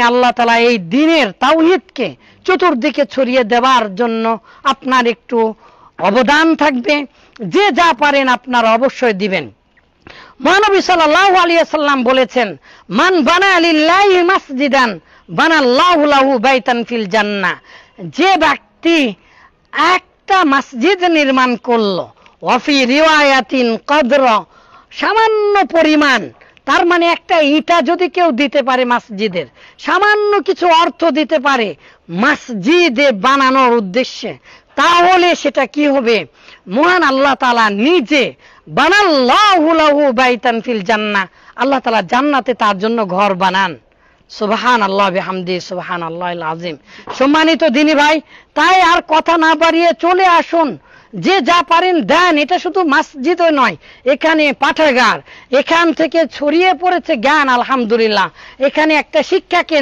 আল্লাহ তাআলা এই দ্বীনের তাওহীদকে চতুর্দিকে ছড়িয়ে দেওয়ার জন্য আপনার একটু অবদান থাকবে। যে যা পারেন আপনারা অবশ্যই দিবেন। মহানবী সাল্লাল্লাহু আলাইহি ওয়াসাল্লাম বলেছেন, মান বানা লিল্লাহি মাসজিদান বানাল্লাহু লাহু বাইতান ফিল জান্নাহ। যে ব্যক্তি একটা মসজিদ নির্মাণ করলো, ওয়াফি রিওয়ায়াতিন কদর, সামান্য পরিমাণ, তার মানে একটা ইটা যদি কেউ দিতে পারে মসজিদের, সামান্য কিছু অর্থ দিতে পারে মসজিদে বানানোর উদ্দেশ্যে, তাহলে সেটা কি হবে? মহান আল্লাহ তাআলা নিজে বানাল্লাহু লাহু বাইতান ফিল জান্নাহ, আল্লাহ তাআলা জান্নাতে তার জন্য ঘর বানান। সুবহানাল্লাহ বিহামদি, সুবহানাল্লাহিল আযীম। সম্মানিত দিনী ভাই, তাই আর কথা না বাড়িয়ে চলে আসুন, যে যা পারেন দেন। এটা শুধু মসজিদও নয়, এখানে পাঠাগার, এখান থেকে ছড়িয়ে পড়েছে জ্ঞান, আলহামদুলিল্লাহ। এখানে একটা শিক্ষা কেন্দ্র